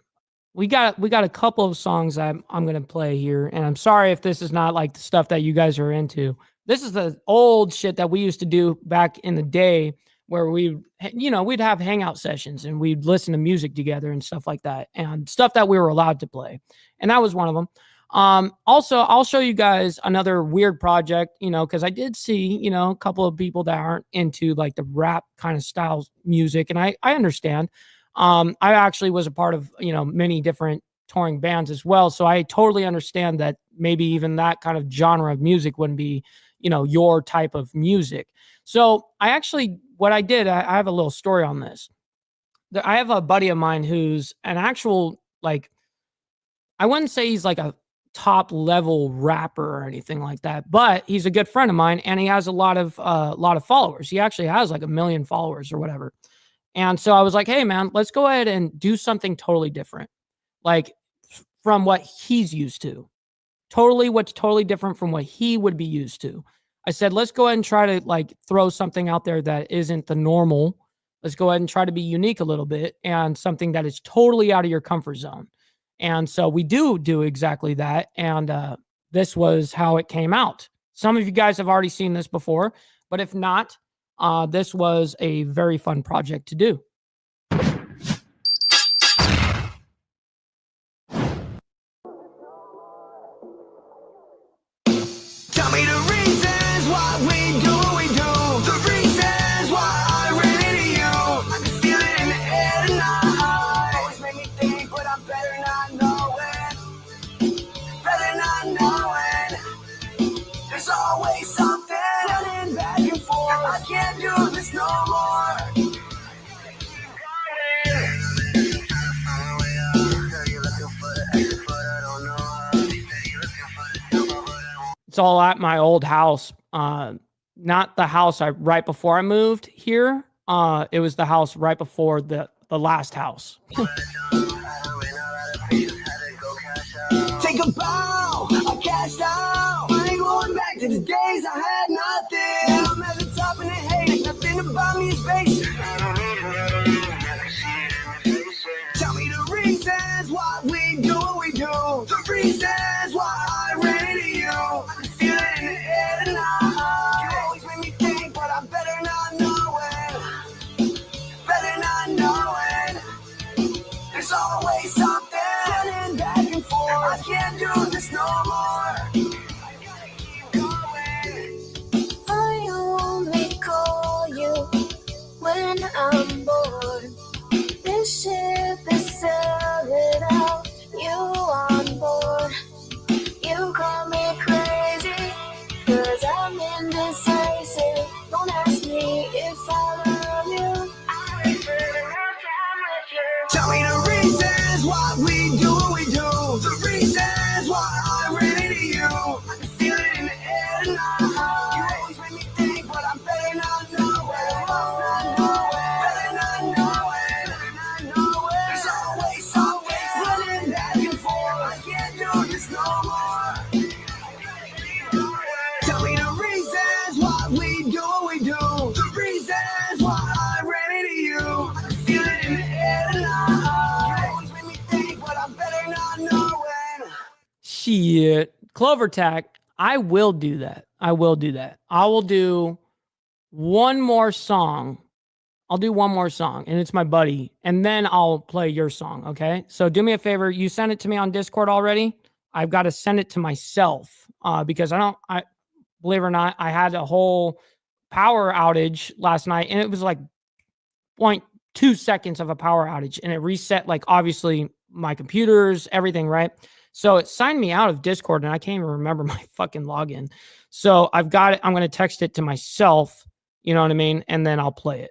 we got a couple of songs I'm going to play here. And I'm sorry if this is not like the stuff that you guys are into. This is the old shit that we used to do back in the day where we'd have hangout sessions and we'd listen to music together and stuff like that and stuff that we were allowed to play. And that was one of them. Also, I'll show you guys another weird project, you know, because I did see, you know, a couple of people that aren't into like the rap kind of style music. And I understand. I actually was a part of, you know, many different touring bands as well. So I totally understand that maybe even that kind of genre of music wouldn't be, you know, your type of music. So what I did, I have a little story on this. I have a buddy of mine who's an actual, like, I wouldn't say he's like a top level rapper or anything like that, but he's a good friend of mine and he has a lot of followers. He actually has like 1 million followers or whatever. And so I was like, hey man, let's go ahead and do something totally different. Like from what he's used to. What's totally different from what he would be used to. I said, let's go ahead and try to like throw something out there that isn't the normal. Let's go ahead and try to be unique a little bit and something that is totally out of your comfort zone. And so we do exactly that. And this was how it came out. Some of you guys have already seen this before, but if not, this was a very fun project to do. Tell me the reasons why we do what we do. The reasons why I ran into you. I can feel it in the air tonight. Always make me think, but I'm better not knowing. Better not knowing. There's always something running back and forth. I can't do this no more. It's all at my old house. Not the house right before I moved here. It was the house right before the last house. Take a bow, I cashed out. I ain't going back to the days I had nothing. I'm at the top and they hate it. Nothing about me is basic. Tell me the reasons why we do what we do. The reasons why I ran into you. I can feel it in the air tonight. You always make me think, but I'm better not knowing. Better not knowing. There's always something running back and forth. I can't do this no more. I only call you when I'm bored. This ship is sailing out. You this no more. Tell me the reasons why we do what we do. The reasons why I ran into you. Feel it in the air tonight. You always make me think, but I better not know when. Shit. Clover Tack, I will do that. I will do that. I will do one more song. I'll do one more song, and it's my buddy, and then I'll play your song, okay? So do me a favor. You sent it to me on Discord already. I've got to send it to myself because I believe it or not, I had a whole power outage last night, and it was like 0.2 seconds of a power outage, and it reset, like, obviously, my computers, everything, right? So it signed me out of Discord, and I can't even remember my fucking login. So I've got it. I'm going to text it to myself, you know what I mean? And then I'll play it.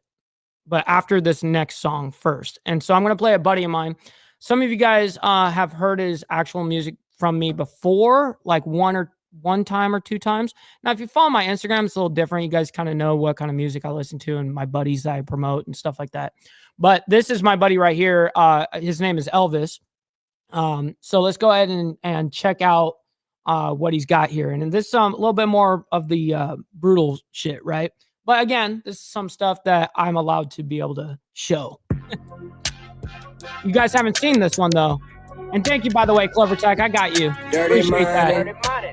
But after this next song first. And so I'm going to play a buddy of mine. Some of you guys have heard his actual music from me before, like one time or two times. Now, if you follow my Instagram, it's a little different. You guys kind of know what kind of music I listen to and my buddies that I promote and stuff like that. But this is my buddy right here. His name is Elvis. So let's go ahead and check out what he's got here. And this a little bit more of the brutal shit, right? But again, this is some stuff that I'm allowed to be able to show. You guys haven't seen this one, though. And thank you, by the way, Clover Tech. I got you. Dirty money,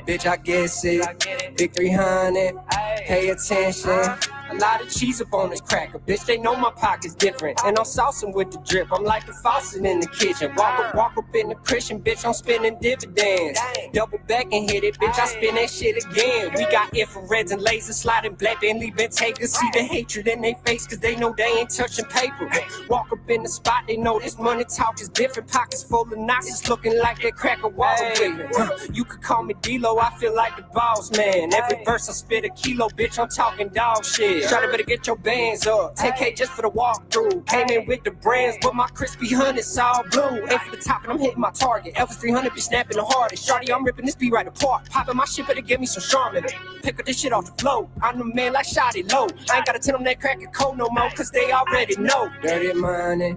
bitch, I guess it. Big 300, pay attention. A lot of cheese up on this cracker, bitch. They know my pocket's different. And I'm saucing with the drip. I'm like the faucet in the kitchen. Walk up in the Christian, bitch. I'm spinning dividends. Double back and hit it, bitch. I spin that shit again. We got infrareds and lasers sliding black Bentley Bentakers. See the hatred in their face, cause they know they ain't touching paper. Walk up in the spot, they know this money talk is different. Pockets full of knots, it's looking like that cracker wall with You could call me D-Lo, I feel like the boss, man. Every verse I spit a kilo, bitch. I'm talking dog shit. Shawty better get your bands up. 10K just for the walkthrough. Came in with the brands, but my crispy honey's all blue. Aim for the top and I'm hitting my target. Elvis 300 be snapping the hardest. Shawty, I'm ripping this beat right apart. Popping my shit, better give me some Charmin. Pick up this shit off the floor. I'm the man like Shawty low. I ain't gotta tell them that crack and cold no more, cause they already know. Dirty money,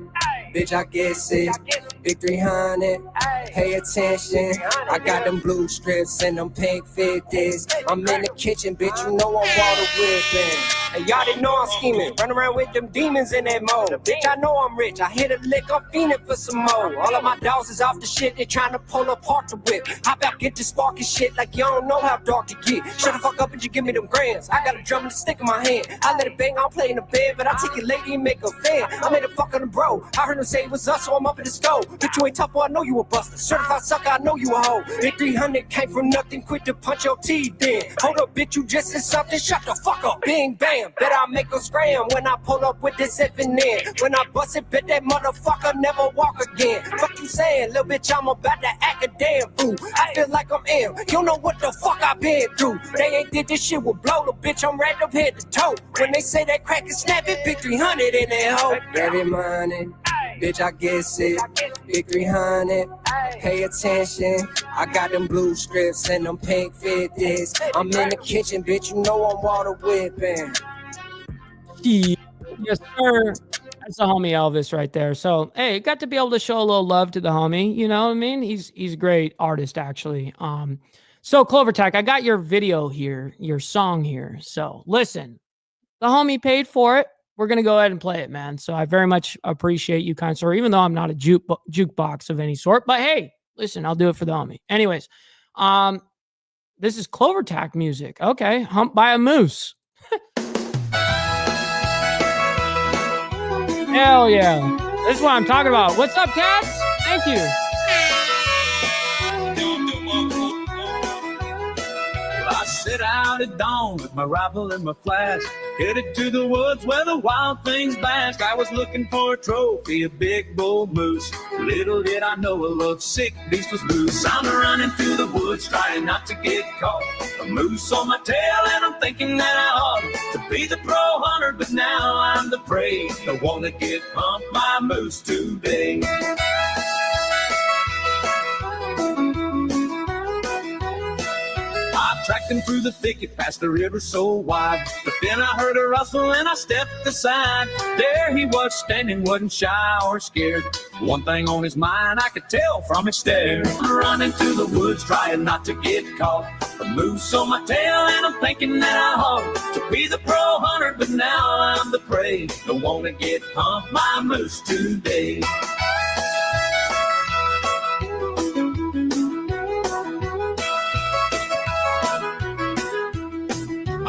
bitch, I guess it. Big 300, pay attention. I got them blue strips and them pink 50s. I'm in the kitchen, bitch, you know I'm water whipping. And y'all didn't know I'm scheming. Run around with them demons in that mode. Bitch, I know I'm rich. I hit a lick, I'm fiending for some more. All of my dogs is off the shit. They trying to pull apart the whip. Hop out, get the sparking shit like you don't know how dark it get. Shut the fuck up and you give me them grams. I got a drum and a stick in my hand. I let it bang, I don't play in the bed, but I take your lady and make a fan. I made a fuck on the bro. I heard him say it was us, so I'm up in the stove. Bitch, you ain't tough, boy, I know you a buster. Certified sucker, I know you a hoe. Big 300 came from nothing, quit to punch your teeth in. Hold up, bitch, you just said something. Shut the fuck up, bing, bam. Bet I make a scram when I pull up with this effing in. When I bust it, bet that motherfucker never walk again. Fuck you saying, little bitch, I'm about to act a damn fool. I feel like I'm ill, you know what the fuck I been through. They ain't did this shit with blow, the bitch, I'm right up head to toe. When they say that crack is snapping, big 300 in that hoe. Dirty money, bitch, I guess it. Big 300, pay attention. I got them blue strips and them pink 50s. I'm in the kitchen, bitch, you know I'm water whipping. Yes, sir. That's the homie Elvis right there. So, hey, got to be able to show a little love to the homie. You know what I mean? He's a great artist, actually. So Clover Tech, I got your video here, your song here. So listen, the homie paid for it. We're going to go ahead and play it, man. So I very much appreciate you, kind sir, even though I'm not a jukebox of any sort. But hey, listen, I'll do it for the homie. Anyways, this is Clover Tech music. Okay, Humped by a Moose. Hell yeah. This is what I'm talking about. What's up, cats? Thank you. I sit out at dawn with my rifle and my flash, headed to the woods where the wild things bask. I was looking for a trophy, a big bull moose. Little did I know a love sick beast was loose. I'm running through the woods trying not to get caught. A moose on my tail and I'm thinking that I ought to be the pro hunter, but now I'm the prey. Don't want to get humped by a moose today. I tracked him through the thicket past the river so wide. But then I heard a rustle and I stepped aside. There he was standing, wasn't shy or scared. One thing on his mind I could tell from his stare. I'm running through the woods trying not to get caught. A moose on my tail and I'm thinking that I ought to be the pro hunter, but now I'm the prey. Don't want to get humped by a moose today.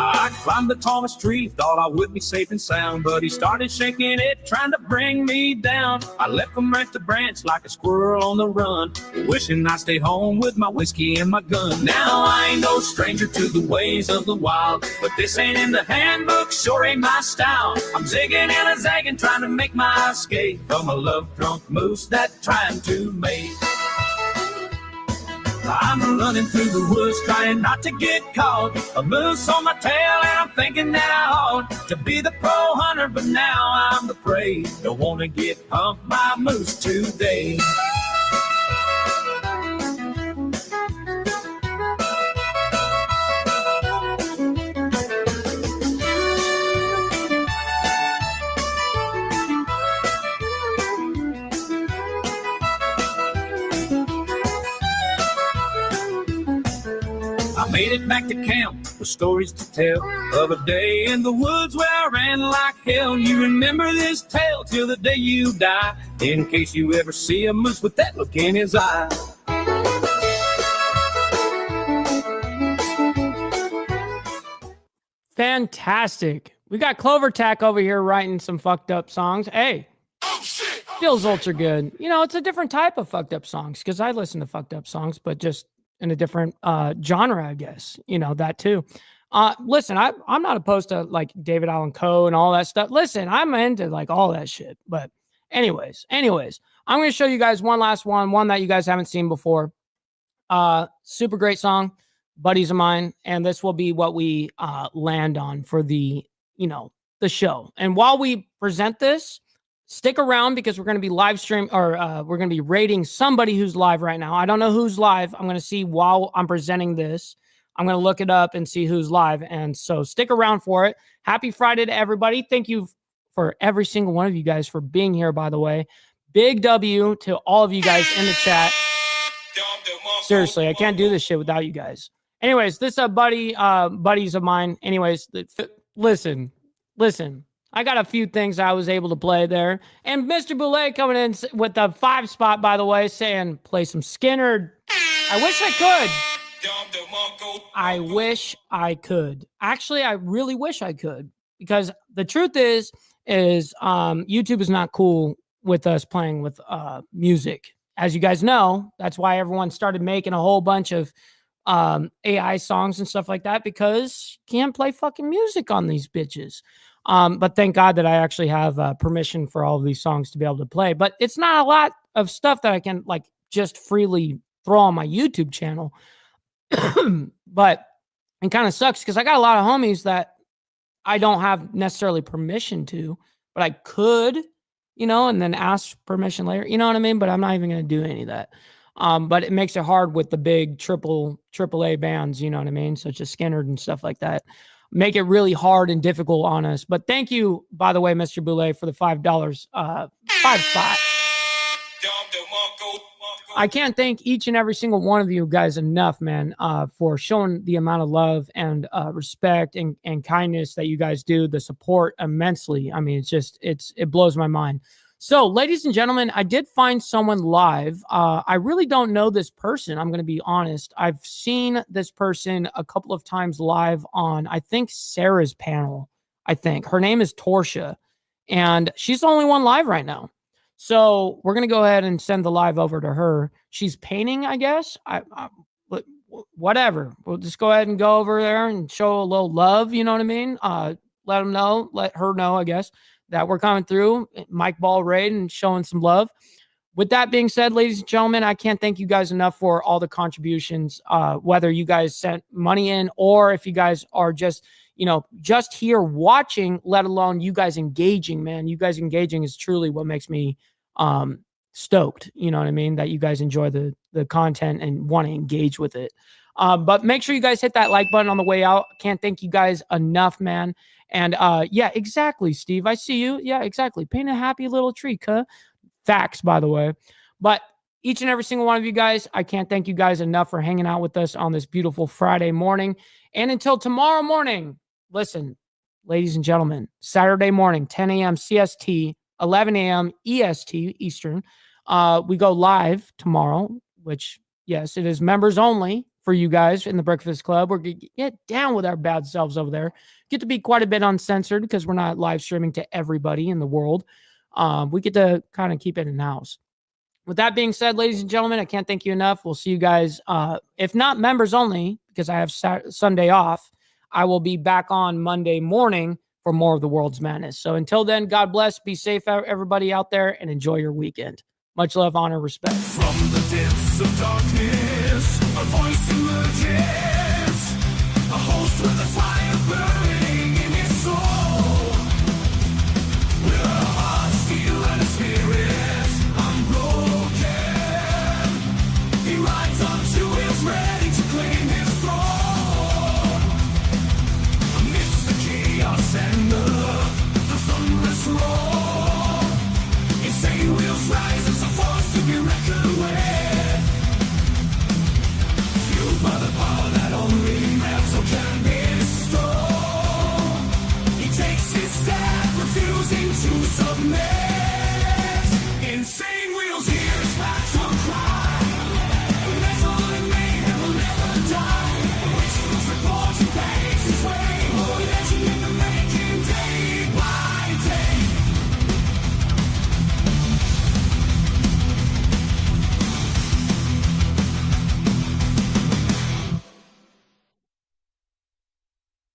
I climbed the tallest tree, thought I would be safe and sound, but he started shaking it, trying to bring me down. I left from branch to branch like a squirrel on the run, wishing I stayed home with my whiskey and my gun. Now I ain't no stranger to the ways of the wild, but this ain't in the handbook, sure ain't my style. I'm zigging and a zagging, trying to make my escape from a love-drunk moose that's trying to mate. I'm running through the woods trying not to get caught. A moose on my tail and I'm thinking that I ought to be the pro hunter, but now I'm the prey. Don't want to get humped by a moose today. I made it back to camp with stories to tell of a day in the woods where I ran like hell. You remember this tale till the day you die, in case you ever see a moose with that look in his eye. Fantastic. We got Clover Tack over here writing some fucked up songs. Hey, feels ultra good. You know, it's a different type of fucked up songs because I listen to fucked up songs, but just in a different genre, I guess. You know, that too. Listen, I'm not opposed to like David Allan Coe and all that stuff. Listen, I'm into like all that shit. But anyways, I'm going to show you guys one last one that you guys haven't seen before. Super great song, buddies of mine. And this will be what we land on for the, the show. And while we present this, stick around because we're going to be live stream or we're going to be rating somebody who's live right now. I don't know who's live. I'm going to see while I'm presenting this. I'm going to look it up and see who's live. And so stick around for it. Happy Friday to everybody. Thank you for every single one of you guys for being here, by the way. Big W to all of you guys in the chat. Seriously, I can't do this shit without you guys. Anyways, this is buddies of mine. Anyways, listen. I got a few things I was able to play there. And Mr. Boulay coming in with the 5 spot, by the way, saying, play some Skinner. I wish I could. I wish I could. Actually, I really wish I could. Because the truth is YouTube is not cool with us playing with music. As you guys know, that's why everyone started making a whole bunch of AI songs and stuff like that, because you can't play fucking music on these bitches. But thank God that I actually have permission for all of these songs to be able to play. But it's not a lot of stuff that I can like just freely throw on my YouTube channel. But it kind of sucks because I got a lot of homies that I don't have necessarily permission to, but I could, and then ask permission later. You know what I mean? But I'm not even going to do any of that. But it makes it hard with the big AAA bands, you know what I mean? Such as Skinner and stuff like that. Make it really hard and difficult on us. But thank you, by the way, Mr. Boulay, for the $5 5 spot. I can't thank each and every single one of you guys enough, man, for showing the amount of love and respect and kindness that you guys do, the support immensely. I mean, it blows my mind. So, ladies and gentlemen, I did find someone live. I really don't know this person. I'm going to be honest. I've seen this person a couple of times live on, I think, Sarah's panel. I think her name is Torsha, and she's the only one live right now. So we're going to go ahead and send the live over to her. She's painting, I guess. Whatever. We'll just go ahead and go over there and show a little love. You know what I mean? Let her know, I guess, that we're coming through, Mike Ball Raid, and showing some love. With that being said, ladies and gentlemen, I can't thank you guys enough for all the contributions, whether you guys sent money in or if you guys are just here watching, let alone you guys engaging, man. You guys engaging is truly what makes me stoked. You know what I mean? That you guys enjoy the content and want to engage with it. But make sure you guys hit that like button on the way out. Can't thank you guys enough, man. And yeah, exactly, Steve. I see you. Yeah, exactly. Paint a happy little tree, huh? Facts, by the way. But each and every single one of you guys, I can't thank you guys enough for hanging out with us on this beautiful Friday morning. And until tomorrow morning, listen, ladies and gentlemen, Saturday morning, 10 a.m. CST, 11 a.m. EST, Eastern. We go live tomorrow, which, yes, it is members only for you guys in the Breakfast Club. We're going to get down with our bad selves over there. Get to be quite a bit uncensored because we're not live streaming to everybody in the world. We get to kind of keep it in-house. With that being said, ladies and gentlemen, I can't thank you enough. We'll see you guys, if not members only, because I have Sunday off. I will be back on Monday morning for more of the World's Madness. So until then, God bless. Be safe, everybody out there, and enjoy your weekend. Much love, honor, respect. From the depths of darkness.